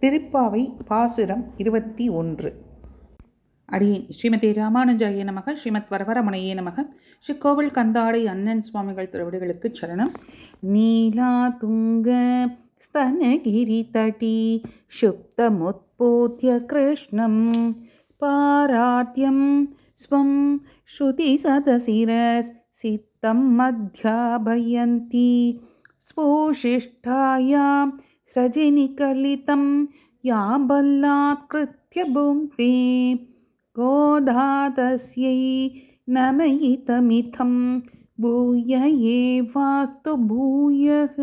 திருப்பாவை பாசுரம் 21. அடியேன் ஸ்ரீமதி ராமானுஜாய நமக. ஸ்ரீமத் வரவரமணையே நமக. ஸ்ரீ கோவில் கந்தாடை அண்ணன் சுவாமிகள் திருவடிகளுக்கு சரணம். நீலா துங்க ஸ்தனகிரி தட்டி சுப்தமுத்போத்ய கிருஷ்ணம் பாராத்யம் ஸ்வம் ஸ்ருதி சதசிரஸ் சித்தம் மத்யாபயந்தி ஸ்போஷிஷ்டாயாம் சஜினிகலிதம் யாம்பல்லாத்கிருத்ய புங்க்தே கோதாதஸ்யை நமயிதமிதம் பூய ஏவாஸ்து பூயக.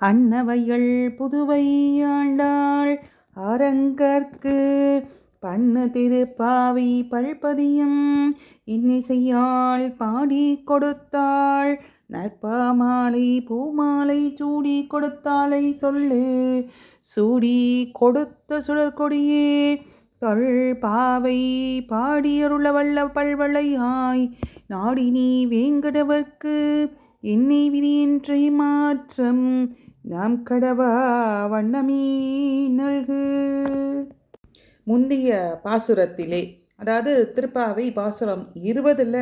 அன்னவையள் புதுவை ஆண்டாள் அரங்கற்கு பண்ணு திருப்பாவை பல்பதியம் இன்னிசையாள் பாடி கொடுத்தாள். நற்பாமாலை பூமாலை சூடி கொடுத்தாலை சொல்லு சூடி கொடுத்த சுடற்கொடியே தொல் பாவை பாடியருள வல்ல பல்வளையாய் நாடி நீ வேங்கடவர்க்கு என்னை விதியின்றி மாற்றம் நாம் கடவா வண்ணமே நல்கு. முந்தைய பாசுரத்திலே, அதாவது திருப்பாவை பாசுரம் 20ல்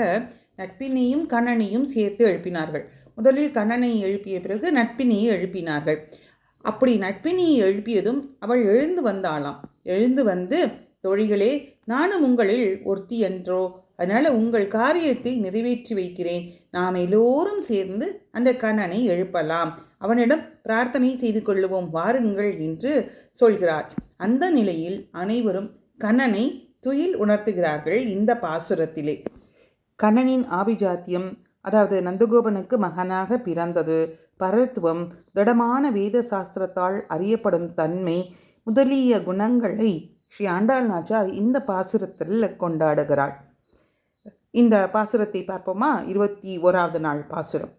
நட்பினியும் கண்ணனையும் சேர்த்து எழுப்பினார்கள். முதலில் கண்ணனை எழுப்பிய பிறகு நட்பினியை எழுப்பினார்கள். அப்படி நட்பினியை எழுப்பியதும் அவள் எழுந்து வந்தாளாம். எழுந்து வந்து, தோழிகளே, நானும் உங்களில் ஒருத்தி என்றோ, அதனால் உங்கள் காரியத்தை நிறைவேற்றி வைக்கிறேன், நாம் எல்லோரும் சேர்ந்து அந்த கண்ணனை எழுப்பலாம், அவனிடம் பிரார்த்தனை செய்து கொள்ளுவோம், வாருங்கள் என்று சொல்கிறார். அந்த நிலையில் அனைவரும் கண்ணனை துயில் உணர்த்துகிறார்கள். இந்த பாசுரத்திலே கண்ணனின் ஆபிஜாத்தியம், அதாவது நந்தகோபனுக்கு மகனாக பிறந்தது, பரத்துவம், திடமான வேத சாஸ்திரத்தால் அறியப்படும் தன்மை முதலிய குணங்களை ஸ்ரீ ஆண்டாள் நாச்சியார் இந்த பாசுரத்தில் கொண்டாடுகிறாள். இந்த பாசுரத்தை பார்ப்போமா? 21வது நாள் பாசுரம்.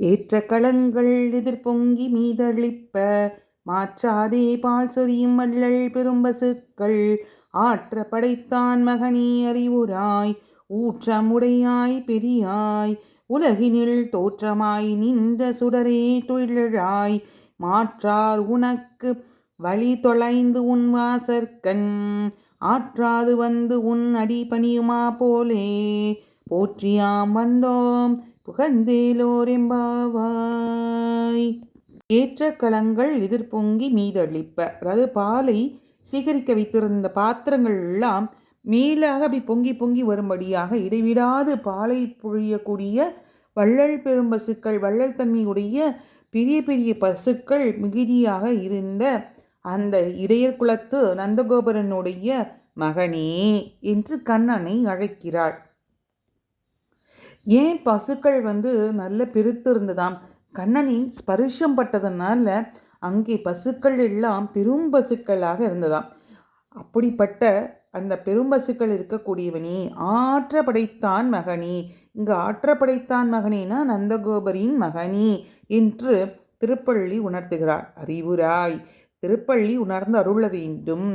ஏற்ற களங்கள் எதிர்பொங்கி மீதளிப்ப மாற்றாதே பால் சொரியும் வள்ளல் பெரும்பசுக்கள் ஆற்ற படைத்தான் மகனே அறிவுராய் ஊற்றமுடையாய் பெரியாய் உலகினில் தோற்றமாய் நின்ற சுடரே தொழிலாய் மாற்றார் உனக்கு வழி தொலைந்து உன் வாசற்கண் ஆற்றாது வந்து உன் அடி பணியுமா போலே போற்றியாம் வந்தோம் புகழ்ந்தேலோர் எம்பாவாய். ஏற்ற களங்கள் எதிர்பொங்கி மீதளிப்ப, அதாவது பாலை சீகரிக்க வைத்திருந்த பாத்திரங்கள் எல்லாம் மேலாக அப்படி பொங்கி பொங்கி வரும்படியாக இடைவிடாது பாலை பொழியக்கூடிய வள்ளல் பெரும் பசுக்கள், வள்ளல் தன்மையுடைய பெரிய பெரிய பசுக்கள் மிகுதியாக இருந்த அந்த இடையர் குலத்து நந்தகோபரனுடைய மகனே என்று கண்ணனை அழைக்கிறாள். ஏன் பசுக்கள் நல்ல பெருத்து இருந்ததாம்? கண்ணனின் ஸ்பரிசம் பட்டதனால அங்கே பசுக்கள் எல்லாம் பெரும் பசுக்களாக இருந்ததாம். அப்படிப்பட்ட அந்த பெரும்பசுக்கள் இருக்கக்கூடியவனே, ஆற்ற படைத்தான் மகனே. இங்கு ஆற்ற படைத்தான் மகனேனா நந்தகோபரின் மகனே என்று திருப்பள்ளி உணர்த்துகிறார். அறிவுராய், திருப்பள்ளி உணர்ந்து அருள வேண்டும்.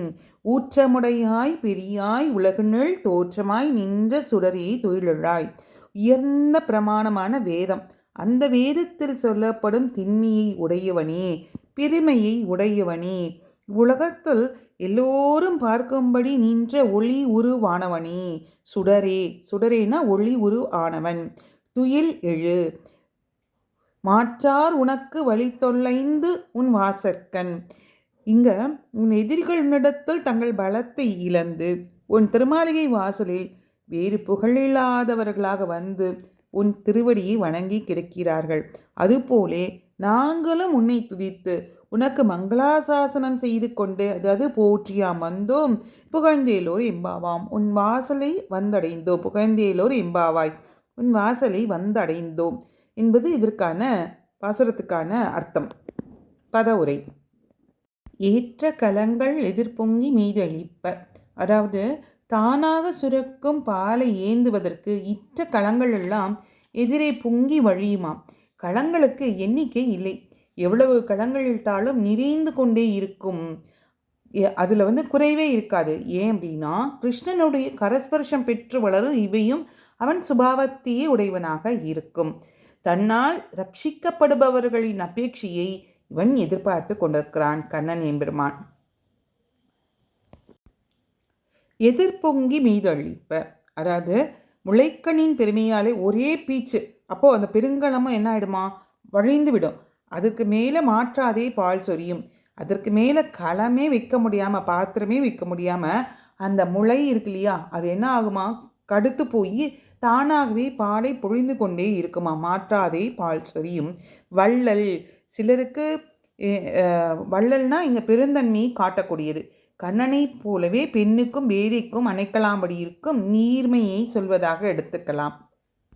ஊற்றமுடையாய் பெரியாய் உலகினில் தோற்றமாய் நின்ற சுடரே தொழிலாய். உயர்ந்த பிரமாணமான வேதம், அந்த வேதத்தில் சொல்லப்படும் திண்மையை உடையவனே, பெருமையை உடையவனே, உலகத்தில் எல்லோரும் பார்க்கும்படி நின்ற ஒளி உருவானவனே, சுடரே, சுடரேனா ஒளி உரு ஆனவன், துயில் எழு, மாற்றார் உனக்கு வழி தொலைந்து உன் வாசற்கண். இங்க உன் எதிரிகள் உன்னிடத்தில் தங்கள் பலத்தை இழந்து உன் திருமாளிகை வாசலில் வேறு புகழில்லாதவர்களாக வந்து உன் திருவடியை வணங்கி கிடக்கிறார்கள். அதுபோலே நாங்களும் உன்னை துதித்து உனக்கு மங்களாசாசனம் செய்து கொண்டு, அதாவது போற்றியாம் வந்தோம் புகழ்ந்தேலோர் எம்பாவாம், உன் வாசலை வந்தடைந்தோம், புகழ்ந்தேலோர் எம்பாவாய், உன் வாசலை வந்தடைந்தோம் என்பது இதற்கான பாசுரத்துக்கான அர்த்தம். பதவுரை. ஏற்ற களங்கள் எதிர்பொங்கி மீதளிப்ப, அதாவது தானாக சுரக்கும் பாலை ஏந்துவதற்கு இற்ற களங்கள் எல்லாம் எதிரே பொங்கி வழியுமாம். களங்களுக்கு எண்ணிக்கை இல்லை, எவ்வளவு களங்கள் இட்டாலும் நிறைந்து கொண்டே இருக்கும், அதில் குறைவே இருக்காது. ஏன் அப்படின்னா, கிருஷ்ணனுடைய கரஸ்பர்ஷம் பெற்று வளரும் இவையும் அவன் சுபாவத்தையே உடையவனாக இருக்கும். தன்னால் ரட்சிக்கப்படுபவர்களின் அபேட்சையை இவன் எதிர்பார்த்து கொண்டிருக்கிறான் கண்ணன் எம்பெருமான். எதிர்பொங்கி மீதழிப்ப, அதாவது முளைக்கனின் பெருமையாலே ஒரே பீச்சு, அப்போது அந்த பெருங்கலமும் என்ன ஆகிடுமா, வழிந்து விடும். அதுக்கு மேலே மாற்றாதே பால் சொரியும். அதற்கு மேலே களமே வைக்க முடியாமல், பாத்திரமே வைக்க முடியாமல் அந்த முளை இருக்கு இல்லையா, அது என்ன ஆகுமா, கடுத்து போய் தானாகவே பாலை பொழிந்து கொண்டே இருக்குமா, மாற்றாதே பால் சொரியும். வள்ளல், சிலருக்கு வள்ளல்னா இங்கே பெருந்தன்மையை காட்டக்கூடியது. கண்ணனைப் போலவே பெண்ணுக்கும் வேதைக்கும் அணைக்கலாம்படி இருக்கும் நீர்மையை சொல்வதாக எடுத்துக்கலாம்.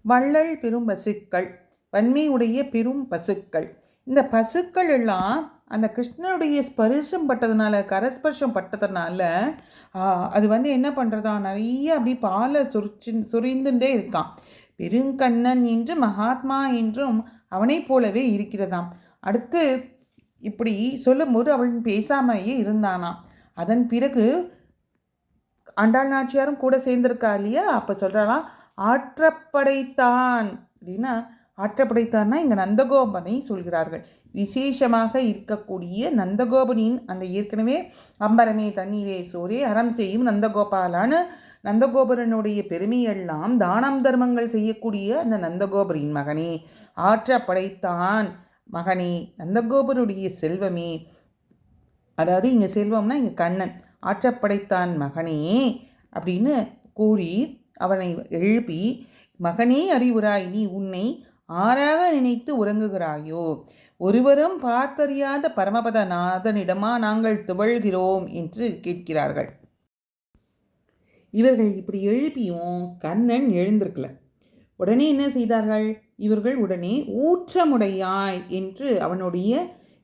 வள்ளல் பெரும் பசுக்கள், வன்மையுடைய பெரும் பசுக்கள். இந்த பசுக்கள் எல்லாம் அந்த கிருஷ்ணனுடைய ஸ்பர்ஷம் பட்டதுனால, கரஸ்பர்ஷம் பட்டதுனால அது என்ன பண்ணுறதா, நிறைய அப்படி பாலை சுரிந்துட்டே இருக்கான். பெருங்கண்ணன் என்றும் மகாத்மா என்றும் அவனை போலவே இருக்கிறதாம். அடுத்து இப்படி சொல்லும்போது அவள் பேசாமையே இருந்தானாம். அதன் பிறகு ஆண்டாள் நாச்சியாரும் கூட சேர்ந்திருக்கா இல்லையா, அப்போ சொல்கிறாலாம், ஆற்றப்படைத்தான் அப்படின்னா, ஆற்றப்படைத்தான்னா இங்கே நந்தகோபனை சொல்கிறார்கள். விசேஷமாக இருக்கக்கூடிய நந்தகோபனின் அந்த ஏற்கனவே அம்பரமே தண்ணீரே சோரே அறம் செய்யும் நந்தகோபாலான நந்தகோபரனுடைய பெருமையெல்லாம் தானம் தர்மங்கள் செய்யக்கூடிய அந்த நந்தகோபரின் மகனே, ஆற்றப்படைத்தான் மகனே, நந்தகோபருடைய செல்வமே, அதாவது இங்கே செல்வம்னா இங்கே கண்ணன், ஆற்றப்படைத்தான் மகனே அப்படின்னு கூறி அவனை எழுப்பி, மகனே அறிவுராய், நீ உன்னை ஆறாக நினைத்து உறங்குகிறாயோ, ஒருவரும் பார்த்தறியாத பரமபத நாதனிடமா நாங்கள் துவழ்கிறோம் என்று கேட்கிறார்கள். இவர்கள் இப்படி எழுப்பியும் கண்ணன் எழுந்திருக்கல. உடனே என்ன செய்தார்கள் இவர்கள், உடனே ஊற்றமுடையாய் என்று அவனுடைய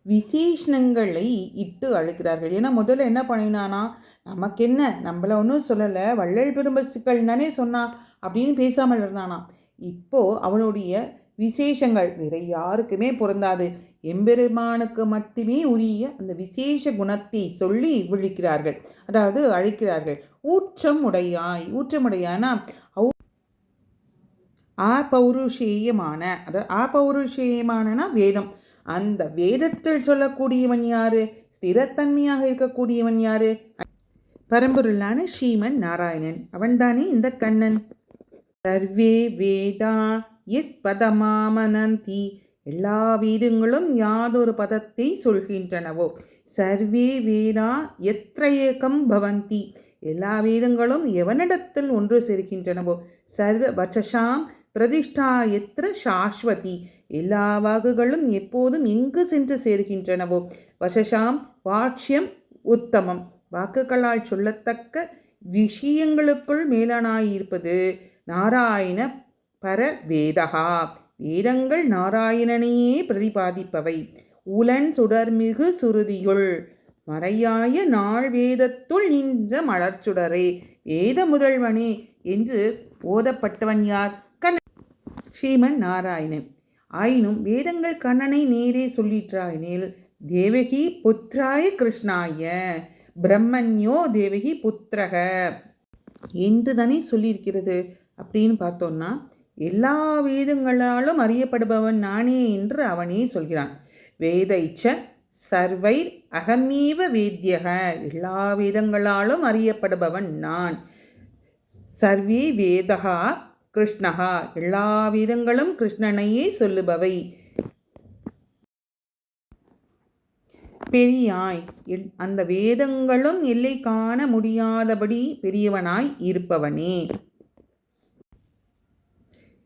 விசேஷணங்களை இட்டு அழைக்கிறார்கள். ஏன்னா முதல்ல என்ன பண்ணினானா, நமக்கு என்ன, நம்மளை ஒன்றும் சொல்லலை, வள்ளல் பெரும்பசுக்கள் தானே சொன்னான் அப்படின்னு பேசாமல் இருந்தானா. இப்போது அவனுடைய விசேஷங்கள் வேற யாருக்குமே பொருந்தாது, எம்பெருமானுக்கு மட்டுமே உரிய அந்த விசேஷ குணத்தை சொல்லி விழிக்கிறார்கள், அதாவது அழைக்கிறார்கள். ஊற்றம் உடையாய், ஊற்றமுடையானா ஆபௌருஷேயமான, அதாவது ஆபௌருஷேயமானனா வேதம், அந்த வேதத்தில் சொல்லக்கூடியவன் யாரு, ஸ்திரத்தன்மையாக இருக்கக்கூடியவன் யாரு, பரம்பொருளான ஸ்ரீமன் நாராயணன், அவன்தானே இந்த கண்ணன். சர்வே வேதா எத் பதமாமனந்தி, எல்லா வேதங்களும் யாதொரு பதத்தை சொல்கின்றனவோ, சர்வே வேதா எத்ரேகம் பவந்தி, எல்லா வேதங்களும் எவனிடத்தில் ஒன்று சேர்க்கின்றனவோ, சர்வ வச்சசாம் பிரதிஷ்டா எத்திர சாஸ்வதி, எல்லா வாக்குகளும் எப்போதும் எங்கு சென்று சேர்கின்றனவோ, வசசாம் வாட்சியம் உத்தமம், வாக்குகளால் சொல்லத்தக்க விஷயங்களுக்குள் மேலானாயிருப்பது நாராயண பர வேதகா, வேதங்கள் நாராயணனையே பிரதிபாதிப்பவை. உலன் சுடர்மிகு சுருதியுள் மறையாய நாள் வேதத்துள் நின்ற மலர்ச்சுடரே, வேத முதல்வனே என்று ஓதப்பட்டவன் யார், கண்ணன், ஸ்ரீமன் நாராயணன். ஆயினும் வேதங்கள் கண்ணனை நேரே சொல்லிற்றாயினில், தேவகி புத்திராய கிருஷ்ணாய பிரம்மன்யோ தேவகி புத்திரக என்று தானே சொல்லியிருக்கிறது. அப்படின்னு பார்த்தோன்னா, எல்லா வேதங்களாலும் அறியப்படுபவன் நானே என்று அவனே சொல்கிறான். வேதைச்ச சர்வைர் அகமீவ வேத்யக, எல்லா வேதங்களாலும் அறியப்படுபவன் நான். சர்வே வேதகா கிருஷ்ணகா, எல்லா வேதங்களும் கிருஷ்ணனையே சொல்லுபவை. பெரியாய், அந்த வேதங்களும் எல்லை காண முடியாதபடி பெரியவனாய் இருப்பவனே.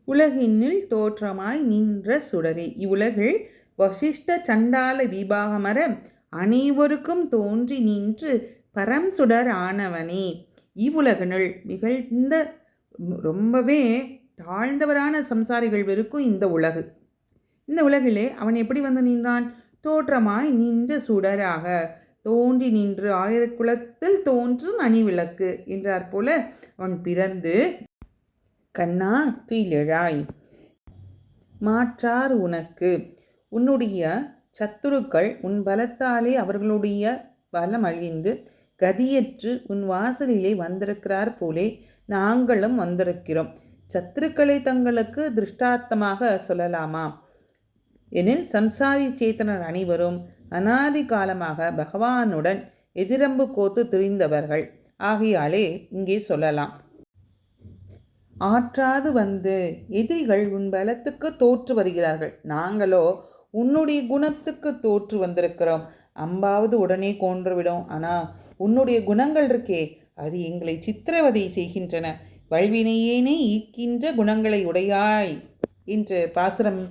உலகினுள் தோற்றமாய் நின்ற சுடரே, இவ்வுலகில் வசிஷ்ட சண்டால விபாகமர அனைவருக்கும் தோன்றி நின்று பரம் சுடர் ஆனவனே. இவ்வுலகினுள் மிகழ்ந்த ரொம்பவே தாழ்ந்தவரான சம்சாரிகள் வெறுக்கும் இந்த உலகு, இந்த உலகிலே அவன் எப்படி வந்து நின்றான், தோற்றமாய் நின்ற சுடராக தோன்றி நின்று ஆயிரக்குளத்தில் தோன்றும் அணிவிளக்கு என்றார் போல அவன் பிறந்து, கண்ணா கீழெழாய், மாற்றார் உனக்கு, உன்னுடைய சத்துருக்கள் உன் பலத்தாலே அவர்களுடைய பலம் அழிந்து கதியற்று உன் வாசலிலே வந்திருக்கிறார் போலே நாங்களும் வந்திருக்கிறோம். சத்துருக்களை தங்களுக்கு திருஷ்டார்த்தமாக சொல்லலாமா எனில், சம்சாரி சேத்தனர் அனைவரும் அனாதி காலமாக பகவானுடன் எதிரம்பு கோத்து திரிந்தவர்கள் ஆகையாலே இங்கே சொல்லலாம். ஆற்றாது வந்து எதிரிகள் உன் பலத்துக்கு தோற்று வருகிறார்கள், நாங்களோ உன்னுடைய குணத்துக்கு தோற்று வந்திருக்கிறோம். அம்பாவது உடனே கொன்றுவிடும், ஆனால் உன்னுடைய குணங்கள் இருக்கே அது எங்களை சித்திரவதை செய்கின்றன. வல்வினையேனே ஈர்க்கின்ற குணங்களை உடையாய் என்று பாசுரம்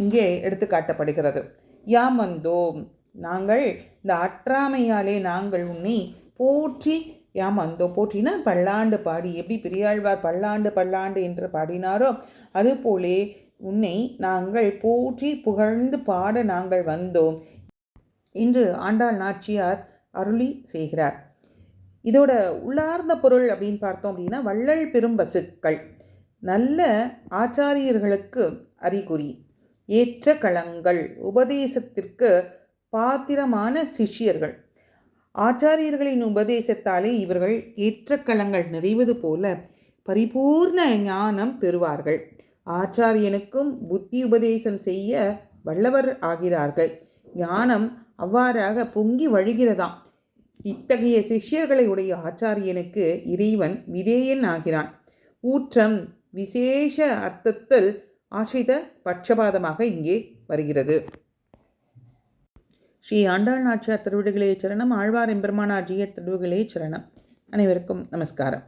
இங்கே எடுத்து காட்டப்படுகிறது. யாம் வந்தோம், நாங்கள் இந்த ஆற்றாமையாலே நாங்கள் உன்னை போற்றி யாம் வந்தோம். போற்றினா பல்லாண்டு பாடி, எப்படி பெரியாழ்வார் பல்லாண்டு பல்லாண்டு என்று பாடினாரோ அதுபோலே உன்னை நாங்கள் போற்றி புகழ்ந்து பாட நாங்கள் வந்தோம் என்று ஆண்டாள் நாச்சியார் அருளி செய்கிறார். இதோட உள்ளார்ந்த பொருள் அப்படின்னு பார்த்தோம் அப்படின்னா, வள்ளல் பெரும் பசுக்கள் நல்ல ஆச்சாரியர்களுக்கு அறிகுறி, ஏற்ற களங்கள் உபதேசத்திற்கு பாத்திரமான சிஷ்யர்கள். ஆச்சாரியர்களின் உபதேசத்தாலே இவர்கள் ஏற்ற களங்கள் நிறைவது போல பரிபூர்ண ஞானம் பெறுவார்கள். ஆச்சாரியனுக்கும் புத்தி உபதேசம் செய்ய வல்லவர் ஆகிறார்கள். ஞானம் அவ்வாறாக பொங்கி வழிகிறதாம். இத்தகைய சிஷ்யர்களை உடைய ஆச்சாரியனுக்கு இறைவன் விதேயன் ஆகிறான். ஊற்றம் விசேஷ அர்த்தத்தில் ஆசிரித பட்சபாதமாக இங்கே வருகிறது. ஸ்ரீ ஆண்டாள் நாச்சியார் திருவடிகளே சரணம். ஆழ்வார் எம்பெருமானார் ஜீயர் திருவடிகளே சரணம். அனைவருக்கும் நமஸ்காரம்.